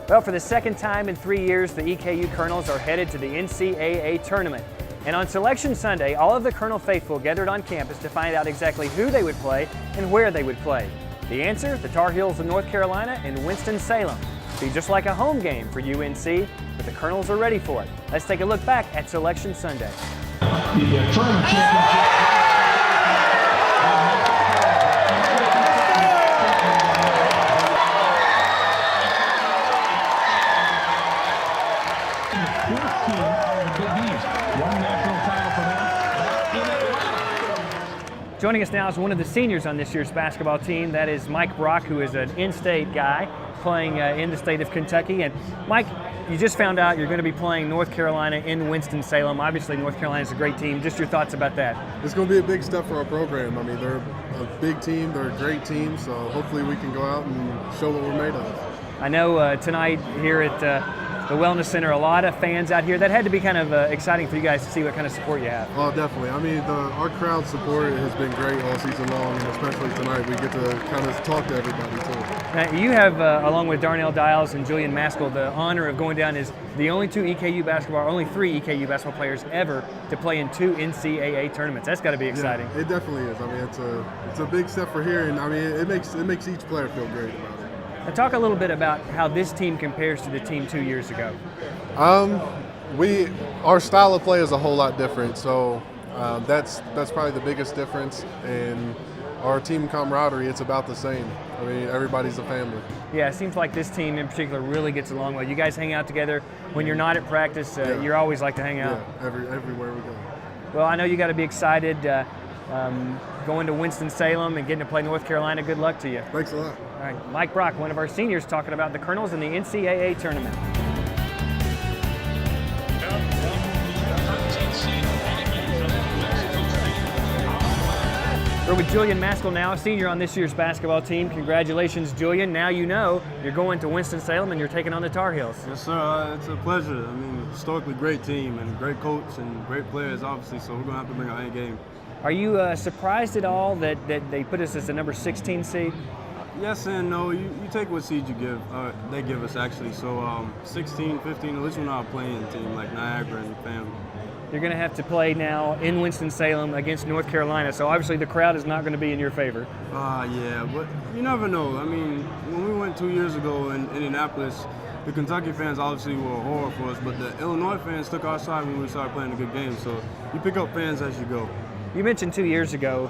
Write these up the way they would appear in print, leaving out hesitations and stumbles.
Well, for the second time in 3 years, the EKU Colonels are headed to the NCAA tournament. And on Selection Sunday, all of the Colonel faithful gathered on campus to find out exactly who they would play and where they would play. The answer, the Tar Heels of North Carolina and Winston-Salem. Be just like a home game for UNC, but the Colonels are ready for it. Let's take a look back at Selection Sunday. The tournament championship. Joining us now is one of the seniors on this year's basketball team. That is Mike Brock, who is an in-state guy playing in the state of Kentucky. And Mike, you just found out you're going to be playing North Carolina in Winston-Salem. Obviously, North Carolina is a great team. Just your thoughts about that. It's going to be a big step for our program. I mean, they're a big team. They're a great team. So hopefully we can go out and show what we're made of. I know tonight here at the Wellness Center, a lot of fans out here. That had to be kind of exciting for you guys to see what kind of support you have. Oh, definitely. I mean, our crowd support has been great all season long, and especially tonight, we get to kind of talk to everybody too. Now, you have, along with Darnell Dials and Julian Maskell, the honor of going down as the only three EKU basketball players ever to play in 2 NCAA tournaments. That's got to be exciting. Yeah, it definitely is. I mean, it's a big step for here, and I mean, it makes each player feel great about it. Now, talk a little bit about how this team compares to the team 2 years ago. Our style of play is a whole lot different, so that's probably the biggest difference. And our team camaraderie, it's about the same. I mean, everybody's a family. Yeah, it seems like this team in particular really gets along well. You guys hang out together when you're not at practice. Yeah. You always like to hang out. Yeah, everywhere we go. Well, I know you got to be excited going to Winston-Salem and getting to play North Carolina. Good luck to you. Thanks a lot. All right, Mike Brock, one of our seniors, talking about the Colonels in the NCAA tournament. We're with Julian Maskell now, a senior on this year's basketball team. Congratulations, Julian. Now you know you're going to Winston-Salem and you're taking on the Tar Heels. Yes, sir. It's a pleasure. I mean, historically great team and great coach and great players, obviously, so we're going to have to bring our A game. Are you surprised at all that they put us as the number 16 seed? Yes and no. You take what seed you give. They give us, actually. So 16, 15, at least we're not a playing team like Niagara and family. You're going to have to play now in Winston-Salem against North Carolina, so obviously the crowd is not going to be in your favor. Yeah, but you never know. I mean, when we went 2 years ago in Indianapolis, the Kentucky fans obviously were a horror for us, but the Illinois fans took our side when we started playing a good game, so you pick up fans as you go. You mentioned 2 years ago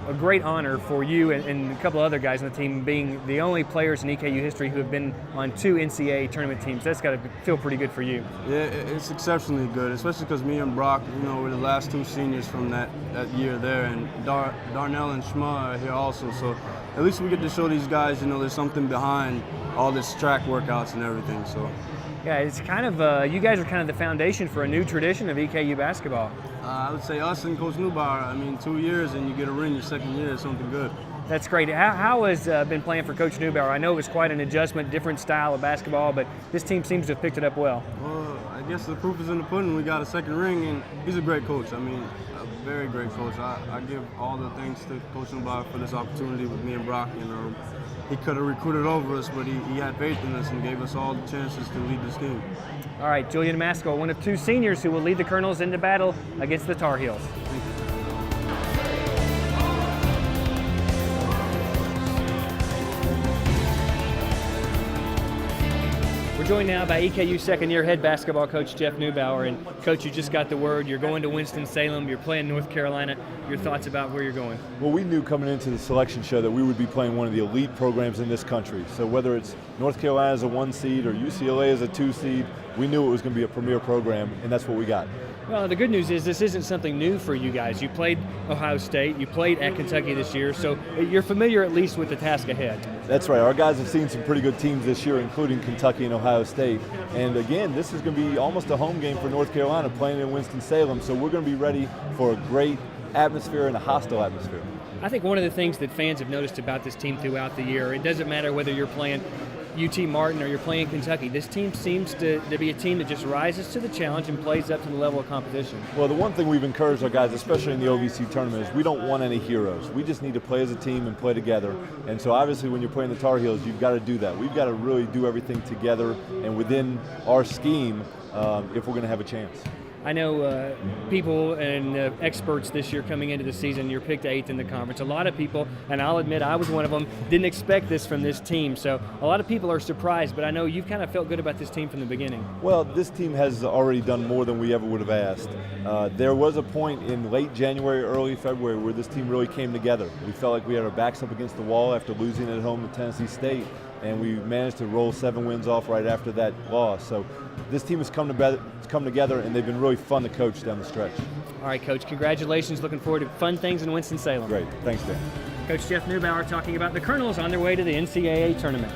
a great honor for you and a couple of other guys on the team being the only players in EKU history who have been on 2 NCAA tournament teams. That's got to feel pretty good for you. Yeah, it's exceptionally good, especially because me and Brock, we're the last 2 seniors from that year there, and Darnell and Shma are here also. So at least we get to show these guys, there's something behind all this track workouts and everything. So. Yeah, it's kind of, you guys are kind of the foundation for a new tradition of EKU basketball. I would say us and Coach Neubauer. I mean, 2 years and you get a ring your second year is something good. That's great. How has been playing for Coach Neubauer? I know it was quite an adjustment, different style of basketball, but this team seems to have picked it up well. Well, I guess the proof is in the pudding. We got a second ring, and he's a great coach. I mean, a very great coach. I give all the thanks to Coach Neubauer for this opportunity with me and Brock. He could have recruited over us, but he had faith in us and gave us all the chances to lead this team. All right, Julian Maskell, one of 2 seniors who will lead the Colonels into battle against the Tar Heels. Thank you. We're joined now by EKU second-year head basketball coach Jeff Neubauer. And Coach, you just got the word. You're going to Winston-Salem. You're playing North Carolina. Your thoughts about where you're going? Well, we knew coming into the selection show that we would be playing one of the elite programs in this country. So whether it's North Carolina as a 1 seed or UCLA as a 2 seed, we knew it was going to be a premier program, and that's what we got. Well, the good news is this isn't something new for you guys. You played Ohio State, you played at Kentucky this year, so you're familiar at least with the task ahead. That's right. Our guys have seen some pretty good teams this year, including Kentucky and Ohio State. And again, this is going to be almost a home game for North Carolina playing in Winston-Salem, so we're going to be ready for a great atmosphere and a hostile atmosphere. I think one of the things that fans have noticed about this team throughout the year, it doesn't matter whether you're playing UT Martin or you're playing Kentucky. This team seems to be a team that just rises to the challenge and plays up to the level of competition. Well, the one thing we've encouraged our guys, especially in the OVC tournament, is we don't want any heroes. We just need to play as a team and play together. And so obviously when you're playing the Tar Heels, you've got to do that. We've got to really do everything together and within our scheme if we're going to have a chance. I know people and experts this year coming into the season, you're picked 8th in the conference. A lot of people, and I'll admit I was one of them, didn't expect this from this team. So a lot of people are surprised, but I know you've kind of felt good about this team from the beginning. Well, this team has already done more than we ever would have asked. There was a point in late January, early February where this team really came together. We felt like we had our backs up against the wall after losing at home to Tennessee State, and we managed to roll 7 wins off right after that loss. So this team has come together, and they've been really fun to coach down the stretch. All right, Coach, congratulations. Looking forward to fun things in Winston-Salem. Great. Thanks, Dan. Coach Jeff Neubauer talking about the Colonels on their way to the NCAA tournament.